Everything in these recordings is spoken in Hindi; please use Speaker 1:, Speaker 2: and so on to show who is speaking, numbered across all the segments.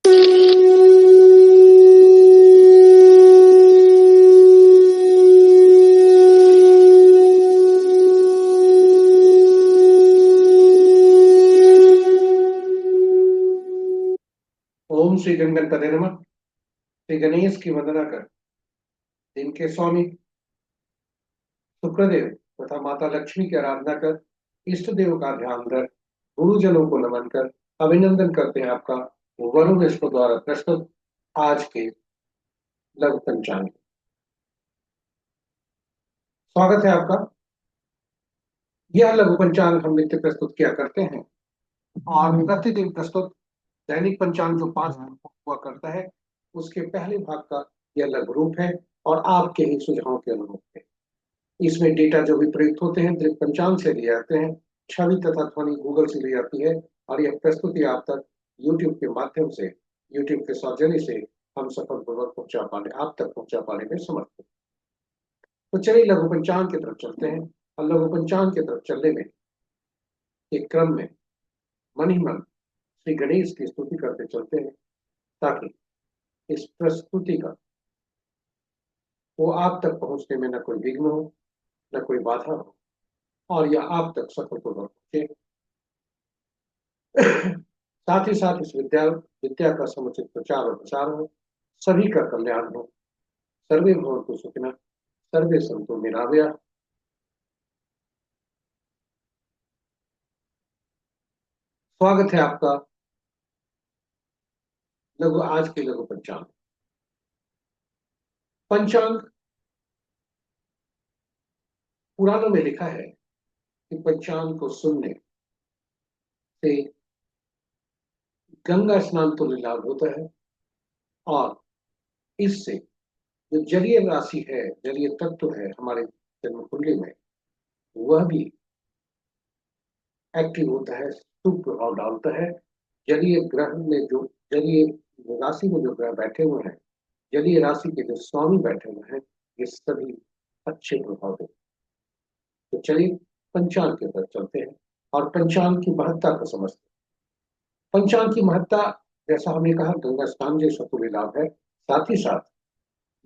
Speaker 1: ओम श्री गणगणपते नमः। श्री गणेश की वंदना कर, इनके स्वामी शुक्रदेव तथा माता लक्ष्मी की आराधना कर, इष्ट देव का ध्यान कर, गुरुजनों को नमन कर अभिनंदन करते हैं आपका वरुण विष्णु द्वारा प्रस्तुत आज के लघु पंचांग। स्वागत है आपका। यह लघु पंचांग हम नित्य प्रस्तुत किया करते हैं और प्रतिदिन प्रस्तुत दैनिक पंचांग जो 5 दिन हुआ करता है, उसके पहले भाग का यह लघु रूप है और आपके ही सुझावों के अनुरूप है। इसमें डेटा जो भी प्रयुक्त होते हैं दृक पंचांग से लिए जाते हैं, छवि तथा ध्वनि गूगल से ली जाती है और यह प्रस्तुति आप तक यूट्यूब के माध्यम से, यूट्यूब के सौजन्य से हम सफलपूर्वक आप तक पहुंचा पाने में समर्थ हैं। तो चलिए लघु पंचांग की तरफ चलते हैं और लघु पंचांग की तरफ चलने में एक क्रम में मन ही मन श्री गणेश की स्तुति करते चलते हैं, ताकि इस प्रस्तुति का वो आप तक पहुंचने में न कोई विघ्न हो, न कोई बाधा हो और यह आप तक सफलपूर्वक पहुंचे। साथ ही साथ इस विद्या का समुचित प्रचार और प्रसार हो, सभी का कल्याण हो। सर्वे भवन्तु सुखिनः, सर्वे सन्तु निरामया। स्वागत है आपका आज के लघु पंचांग। पंचांग पुराणों में लिखा है कि पंचांग को सुनने से गंगा स्नान तुल्य लाभ होता है और इससे जो जलीय राशि है, जलीय तत्व है हमारे जन्म कुंडली में, वह भी एक्टिव होता है, शुभ प्रभाव डालता है। जलीय ग्रह में जो जलीय राशि में जो ग्रह बैठे हुए हैं, जलीय राशि के जो स्वामी बैठे हुए हैं, ये सभी अच्छे प्रभाव देते हैं। तो चलिए पंचांग की तरफ चलते हैं और पंचांग की महत्ता को समझते हैं। पंचांग की महत्ता, जैसा हमने कहा, गंगा स्नान जैसा तुल्य लाभ है। साथ ही साथ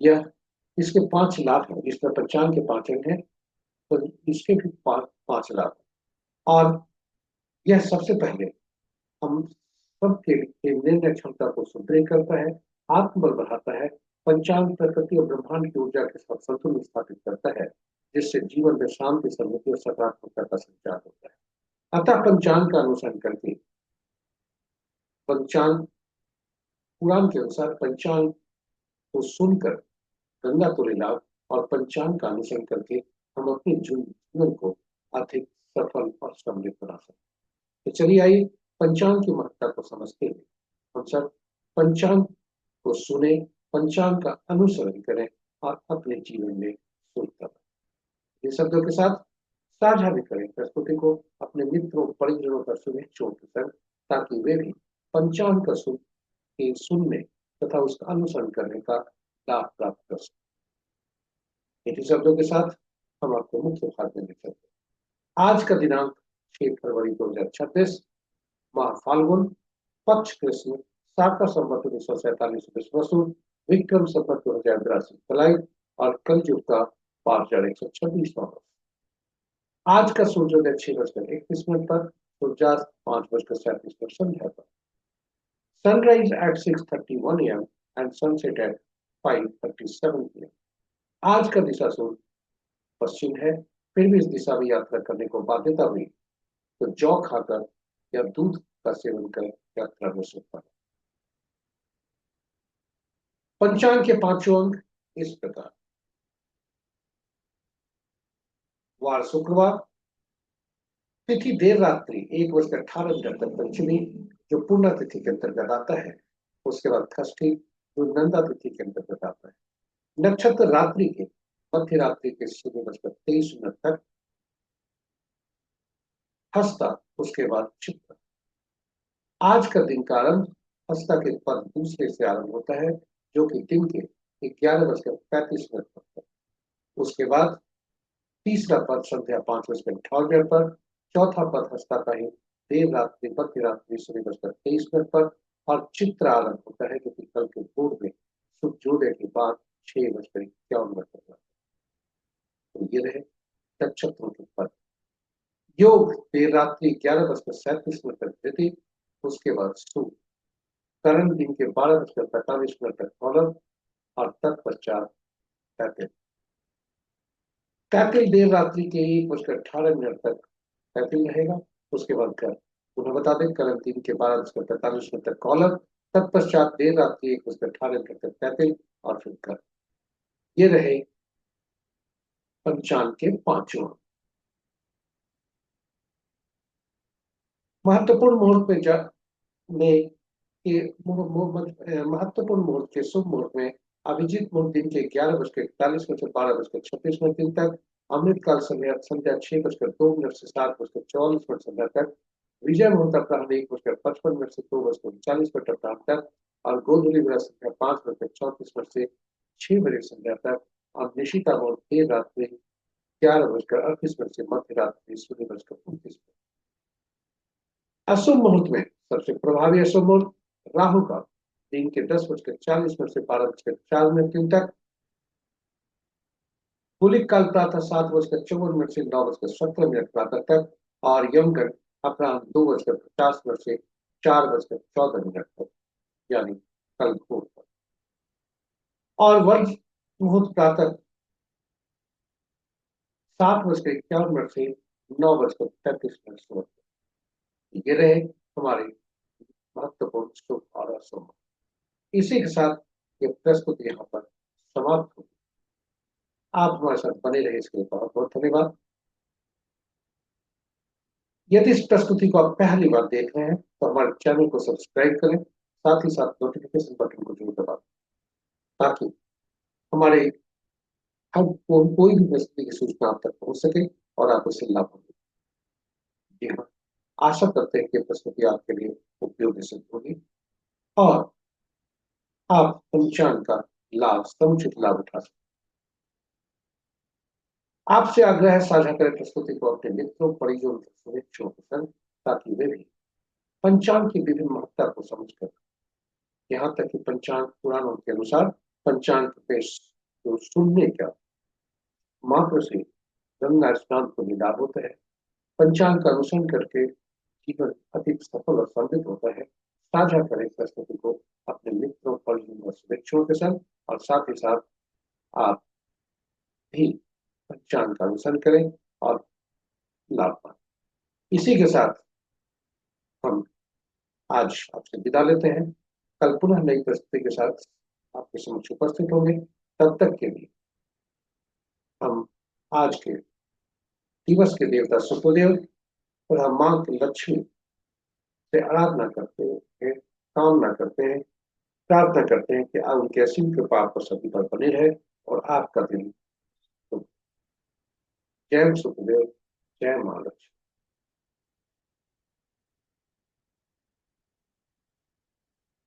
Speaker 1: यह इसके 5 लाभ हैं। जिसमें पंचांग के 5 अंग हैं, तो इसके भी 5 लाभ हैं। और यह सबसे पहले हम सबके निर्णय क्षमता को सुदृढ़ करता है, आत्मबल बढ़ाता है। पंचांग प्रकृति और ब्रह्मांड की ऊर्जा के साथ संतुलन स्थापित करता है, जिससे जीवन में शांति, समृद्धि और सकारात्मकता का संचार होता है। अतः पंचांग का अनुसरण करके, पंचांग पुराण के अनुसार पंचांग को सुनकर गंगा तुल्य लाभ और पंचांग का अनुसरण करके हम अपने जीवन को अधिक सफल और समृद्ध बना सकते हैं। तो चलिए आइए पंचांग की महत्ता को समझते हैं। हम सब पंचांग को सुने, पंचांग का अनुसरण करें और अपने जीवन में शुरू करें। इन शब्दों के साथ साझा भी करें प्रस्तुति को अपने मित्रों परिजनों का शुभेच्छुओं के संग, ताकि वे भी पंचांग का सुनने तथा उसका अनुसरण करने का लाभ प्राप्त कर सकें। इन्हीं शब्दों के साथ हम आपको मुख्य भाग में चलते हैं। आज का दिनांक 6 फरवरी 2026, माह फाल्गुन, पक्ष कृष्ण, शाका संवत 1947 वसु, विक्रम संवत 2082 कलाई और कलयुग का 5126वां वर्ष। आज का सूर्योदय 6:31 पर, सूर्यास्त 5:37 संध्या पर। Sunrise at 6:31 AM and sunset at 5:37 PM। आज का दिशा सूर्य पश्चिम है, फिर भी इस दिशा में यात्रा करने को बाध्यता हुई तो जौ खाकर या दूध का सेवन कर यात्रा में सुख पाए। पंचांग के 5 अंक इस प्रकार: वार शुक्रवार, तिथि देर रात्रि 1:18 तक पंचमी, जो पूर्णा तिथि के अंतर्गत आता है। उसके बाद षष्ठी, जो नंदा तिथि के अंतर्गत आता है। नक्षत्र रात्रि के मध्य रात्रि के 0:23 तक, हस्ता उसके बाद चित्त। आज का दिन का आरंभ हस्ता के पद दूसरे से आरंभ होता है, जो कि दिन के 11:35 तक। उसके बाद तीसरा पद संध्या 5:58 पर, चौथा पद हस्ता का ही देर रात्रि मध्य रात्रि 0:23 पर, और चित्र आरंभ होता है, क्योंकि कल के पूर्व में सूर्योदय के बाद 6:51 तक। तो ये रहे नक्षत्रों के पद। योग देर रात्रि 11:37 तक वृद्धि, उसके बाद सूर्य करण दिन के 12:45 तक गौरव, और तत्पश्चात तैतिल। तैतिल देर रात्रि के 1:18 तक तैतिल रहेगा। उसके बाद कर पुनः बता दें, करण दिन के 12:45 तक कौलव, तत्पश्चात देर रात्रि 1:18 तक तैतिल, और फिर कर। ये रहे पंचांग के पांचों। महत्वपूर्ण मुहूर्त में में के महत्वपूर्ण मुहूर्त के शुभ मुहूर्त में अभिजीत मुहूर्त दिन के 11:41 से 12:26 तक, अमृतकाल संध्या संध्या 6:02 से 7:44 संध्या तक, विजय मुहूर्त अपराह्न 1:55 से 2:39 तक, और गोधूली बेला संध्या 5:34 से 6 संध्या तक, और निशिता मुहूर्त देर रात्रि 11:38 से मध्य रात्रि 0:29। अशुभ मुहूर्त में सबसे प्रभावी अशुभ मुहूर्त राहु का दिन के 10:40 से 12:04 तक, गुलिक काल प्रातः 7:54 से 9:17 प्रातः तक, और यमगढ़ अपराह्न 2:50 से 4:14 तक, यानी कल भोर तक। और वर्ष मुहूर्त प्रातः 7:51 से 9:33 ये रहे हमारे महत्वपूर्ण शुभ और अशुभ। इसी के साथ ये प्रस्तुति यहाँ पर समाप्त होगी। आप हमारे साथ बने रहे, इसके लिए बहुत बहुत धन्यवाद। यदि इस प्रस्तुति को आप पहली बार देख रहे हैं तो हमारे चैनल को सब्सक्राइब करें, साथ ही साथ नोटिफिकेशन बटन को जरूर दबाएं, ताकि हमारे हर कोई भी प्रस्तुति की सूचना आप तक पहुंच सके और आप उससे लाभ हो। जी हाँ, आशा करते हैं कि प्रस्तुति आपके लिए उपयोगी सिद्ध होगी और आप पंचांग का लाभ, समुचित लाभ उठा सकते। आपसे आग्रह है, साझा करें प्रस्तुति को अपने मित्रों, परिजनों, शुभेच्छुओं के संग, ताकि वे भी पंचांग की विभिन्न महत्ता को समझकर, यहाँ तक कि पंचांग पुराणों के अनुसार पंचांग पेश तो सुनने का मात्र से गंगा स्नान को भी लाभ होता है। पंचांग का अनुसरण करके जीवन अधिक सफल और समृद्ध होता है। साझा करें प्रस्तुति को अपने मित्रों, परिजनों और शुभेच्छुओं के संग, और साथ ही साथ आप भी पंचांग का अनुसरण करें और लाभ पाएं। इसी के साथ हम आज आपसे विदा लेते हैं। कल पुनः नई प्रस्तुति के साथ आपके समक्ष उपस्थित होंगे। तब तक के लिए हम आज के दिवस के देवता सुखदेव तथा मां की लक्ष्मी से आराधना करते हैं, कामना करते हैं, प्रार्थना करते हैं कि उनके असीम कृपा आप पर सभी पर बने रहे और आपका दिन। जय सुखदेव, जय मां लक्ष्मी।